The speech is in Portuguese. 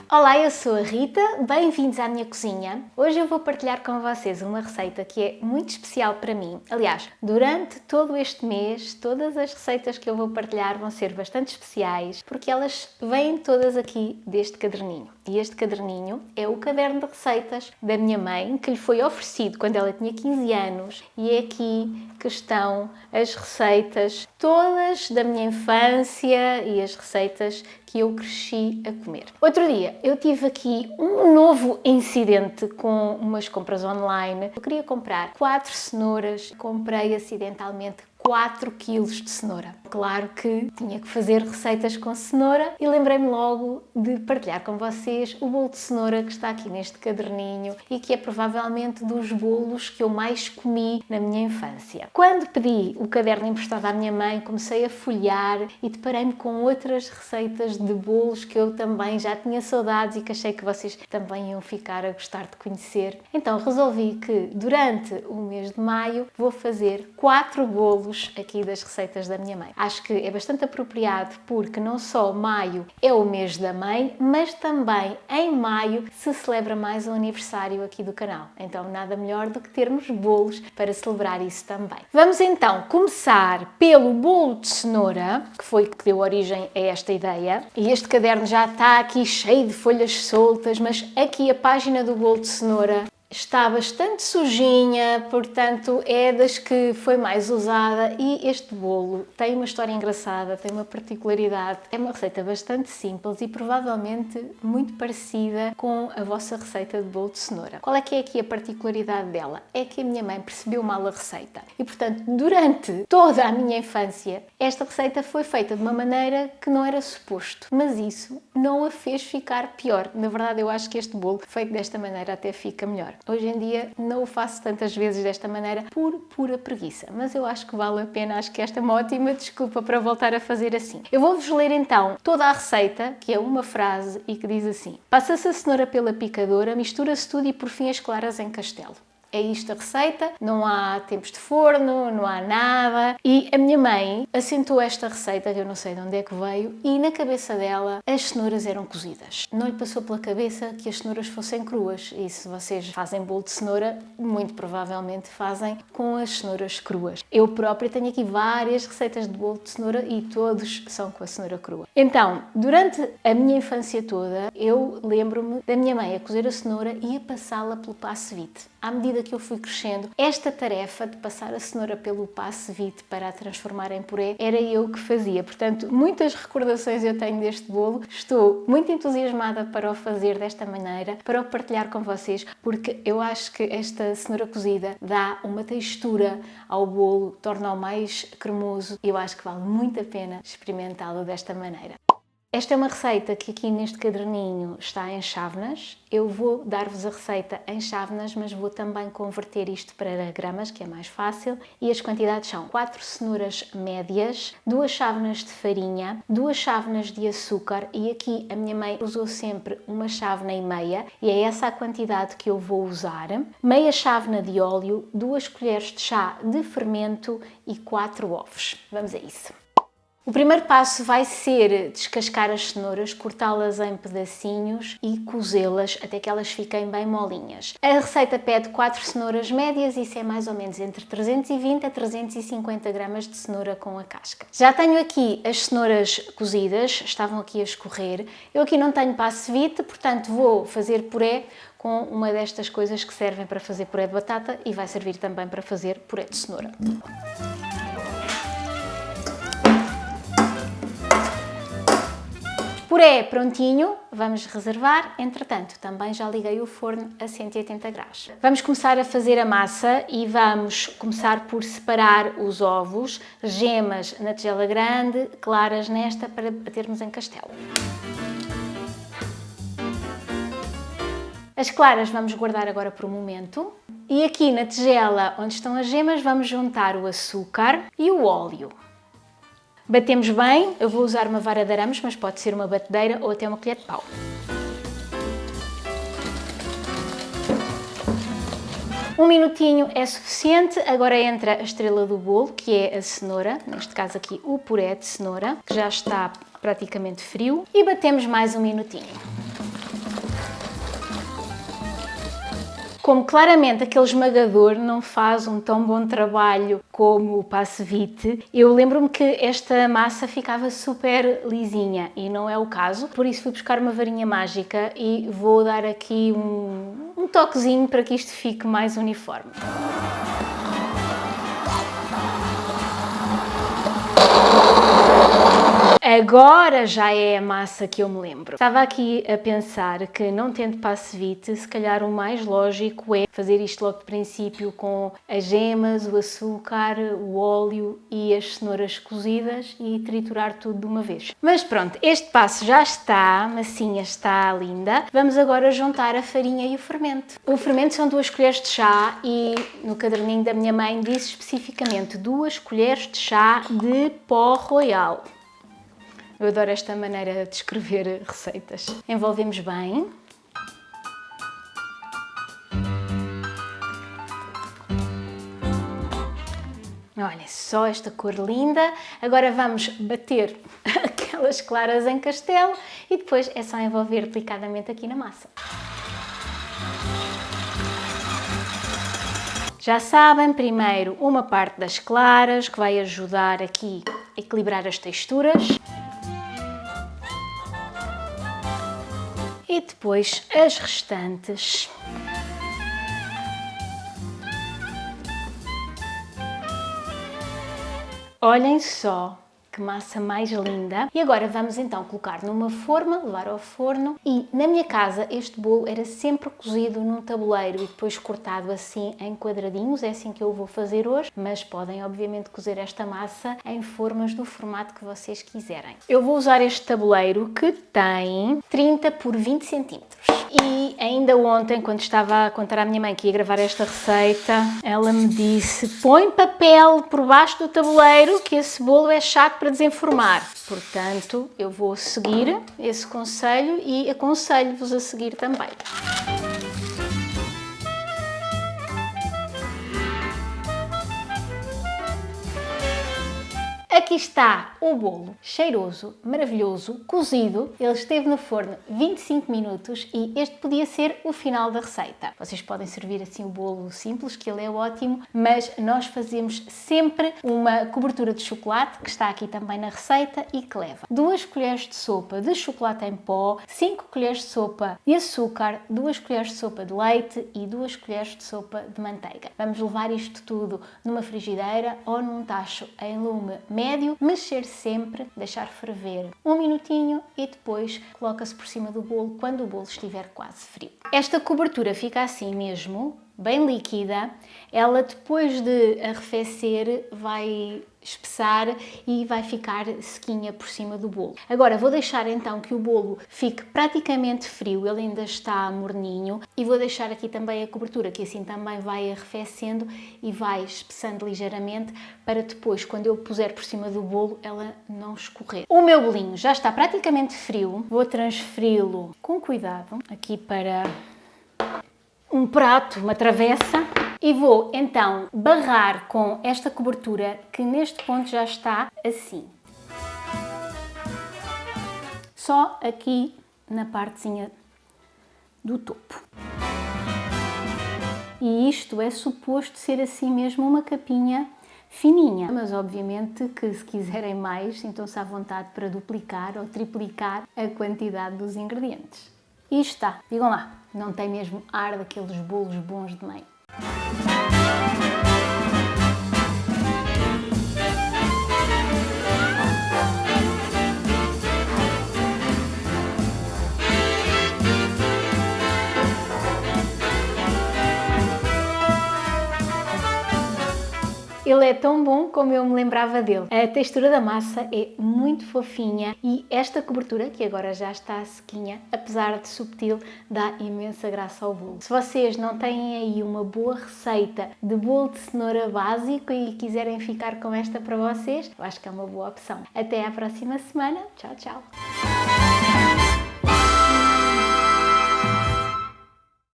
Olá, eu sou a Rita, bem-vindos à minha cozinha. Hoje eu vou partilhar com vocês uma receita que é muito especial para mim. Aliás, durante todo este mês, todas as receitas que eu vou partilhar vão ser bastante especiais, porque elas vêm todas aqui deste caderninho. E este caderninho é o caderno de receitas da minha mãe, que lhe foi oferecido quando ela tinha 15 anos, e é aqui que estão as receitas todas da minha infância e as receitas que eu cresci a comer. Outro dia eu tive aqui um novo incidente com umas compras online. Eu queria comprar 4 cenouras, comprei acidentalmente 4 kg de cenoura. Claro que tinha que fazer receitas com cenoura e lembrei-me logo de partilhar com vocês o bolo de cenoura que está aqui neste caderninho e que é provavelmente dos bolos que eu mais comi na minha infância. Quando pedi o caderno emprestado à minha mãe, comecei a folhear e deparei-me com outras receitas de bolos que eu também já tinha saudades e que achei que vocês também iam ficar a gostar de conhecer. Então resolvi que durante o mês de maio vou fazer 4 bolos aqui das receitas da minha mãe. Acho que é bastante apropriado porque não só maio é o mês da mãe, mas também em maio se celebra mais um aniversário aqui do canal. Então nada melhor do que termos bolos para celebrar isso também. Vamos então começar pelo bolo de cenoura, que foi que deu origem a esta ideia. E este caderno já está aqui cheio de folhas soltas, mas aqui a página do bolo de cenoura está bastante sujinha, portanto é das que foi mais usada e este bolo tem uma história engraçada, tem uma particularidade. É uma receita bastante simples e provavelmente muito parecida com a vossa receita de bolo de cenoura. Qual é que é aqui a particularidade dela? É que a minha mãe percebeu mal a receita e, portanto, durante toda a minha infância, esta receita foi feita de uma maneira que não era suposto, mas isso não a fez ficar pior. Na verdade, eu acho que este bolo feito desta maneira até fica melhor. Hoje em dia não o faço tantas vezes desta maneira por pura preguiça, mas eu acho que vale a pena, acho que esta é uma ótima desculpa para voltar a fazer assim. Eu vou-vos ler então toda a receita, que é uma frase e que diz assim: passa-se a cenoura pela picadora, mistura-se tudo e por fim as claras em castelo. É isto a receita, não há tempos de forno, não há nada. E a minha mãe assentou esta receita, que eu não sei de onde é que veio, e na cabeça dela as cenouras eram cozidas. Não lhe passou pela cabeça que as cenouras fossem cruas. E se vocês fazem bolo de cenoura, muito provavelmente fazem com as cenouras cruas. Eu própria tenho aqui várias receitas de bolo de cenoura e todos são com a cenoura crua. Então, durante a minha infância toda, eu lembro-me da minha mãe a cozer a cenoura e a passá-la pelo passe-vite. À medida que eu fui crescendo, esta tarefa de passar a cenoura pelo passe-vite para a transformar em puré, era eu que fazia. Portanto, muitas recordações eu tenho deste bolo. Estou muito entusiasmada para o fazer desta maneira, para o partilhar com vocês, porque eu acho que esta cenoura cozida dá uma textura ao bolo, torna-o mais cremoso e eu acho que vale muito a pena experimentá-lo desta maneira. Esta é uma receita que aqui neste caderninho está em chávenas. Eu vou dar-vos a receita em chávenas, mas vou também converter isto para gramas, que é mais fácil. E as quantidades são 4 cenouras médias, 2 chávenas de farinha, 2 chávenas de açúcar e aqui a minha mãe usou sempre uma chávena e meia e é essa a quantidade que eu vou usar. Meia chávena de óleo, 2 colheres de chá de fermento e 4 ovos. Vamos a isso. O primeiro passo vai ser descascar as cenouras, cortá-las em pedacinhos e cozê-las até que elas fiquem bem molinhas. A receita pede 4 cenouras médias, isso é mais ou menos entre 320 a 350 gramas de cenoura com a casca. Já tenho aqui as cenouras cozidas, estavam aqui a escorrer. Eu aqui não tenho passe-vite, portanto vou fazer puré com uma destas coisas que servem para fazer puré de batata e vai servir também para fazer puré de cenoura. Puré prontinho, vamos reservar. Entretanto, também já liguei o forno a 180 graus. Vamos começar a fazer a massa e vamos começar por separar os ovos, gemas na tigela grande, claras nesta para batermos em castelo. As claras vamos guardar agora por um momento. E aqui na tigela onde estão as gemas vamos juntar o açúcar e o óleo. Batemos bem, eu vou usar uma vara de arames, mas pode ser uma batedeira ou até uma colher de pau. Um minutinho é suficiente, agora entra a estrela do bolo, que é a cenoura, neste caso aqui o puré de cenoura, que já está praticamente frio, e batemos mais um minutinho. como claramente aquele esmagador não faz um tão bom trabalho como o Passevite, eu lembro-me que esta massa ficava super lisinha e não é o caso, por isso fui buscar uma varinha mágica e vou dar aqui um toquezinho para que isto fique mais uniforme. Agora já é a massa que eu me lembro. Estava aqui a pensar que, não tendo Passevite, se calhar o mais lógico é fazer isto logo de princípio com as gemas, o açúcar, o óleo e as cenouras cozidas e triturar tudo de uma vez. Mas pronto, este passo já está, a massinha está linda. Vamos agora juntar a farinha e o fermento. O fermento são 2 colheres de chá e no caderninho da minha mãe diz especificamente 2 colheres de chá de pó royal. Eu adoro esta maneira de escrever receitas. Envolvemos bem. Olha só esta cor linda. Agora vamos bater aquelas claras em castelo e depois é só envolver delicadamente aqui na massa. Já sabem, primeiro uma parte das claras que vai ajudar aqui a equilibrar as texturas. E depois as restantes. Olhem só que massa mais linda. E agora vamos então colocar numa forma, levar ao forno. E na minha casa este bolo era sempre cozido num tabuleiro e depois cortado assim em quadradinhos. É assim que eu vou fazer hoje, mas podem obviamente cozer esta massa em formas do formato que vocês quiserem. Eu vou usar este tabuleiro que tem 30 por 20 centímetros. E ainda ontem, quando estava a contar à minha mãe que ia gravar esta receita, ela me disse: põe papel por baixo do tabuleiro que esse bolo é chato para desenformar. Portanto, eu vou seguir esse conselho e aconselho-vos a seguir também. Aqui está o bolo, cheiroso, maravilhoso, cozido. Ele esteve no forno 25 minutos e este podia ser o final da receita. Vocês podem servir assim o bolo simples, que ele é ótimo, mas nós fazemos sempre uma cobertura de chocolate, que está aqui também na receita e que leva 2 colheres de sopa de chocolate em pó, 5 colheres de sopa de açúcar, 2 colheres de sopa de leite e 2 colheres de sopa de manteiga. Vamos levar isto tudo numa frigideira ou num tacho em lume médio, mexer sempre, deixar ferver 1 minutinho e depois coloca-se por cima do bolo quando o bolo estiver quase frio. Esta cobertura fica assim mesmo, bem líquida. Ela depois de arrefecer vai espessar e vai ficar sequinha por cima do bolo. Agora vou deixar então que o bolo fique praticamente frio, ele ainda está morninho, e vou deixar aqui também a cobertura, que assim também vai arrefecendo e vai espessando ligeiramente, para depois, quando eu puser por cima do bolo, ela não escorrer. O meu bolinho já está praticamente frio, vou transferi-lo com cuidado aqui para um prato, uma travessa, e vou então barrar com esta cobertura que neste ponto já está assim. Só aqui na partezinha do topo. E isto é suposto ser assim mesmo uma capinha fininha, mas obviamente que se quiserem mais, sintam-se à vontade para duplicar ou triplicar a quantidade dos ingredientes. E está, digam lá, não tem mesmo ar daqueles bolos bons de mãe? Ele é tão bom como eu me lembrava dele. A textura da massa é muito fofinha e esta cobertura, que agora já está sequinha, apesar de subtil, dá imensa graça ao bolo. Se vocês não têm aí uma boa receita de bolo de cenoura básico e quiserem ficar com esta para vocês, eu acho que é uma boa opção. Até à próxima semana. Tchau, tchau!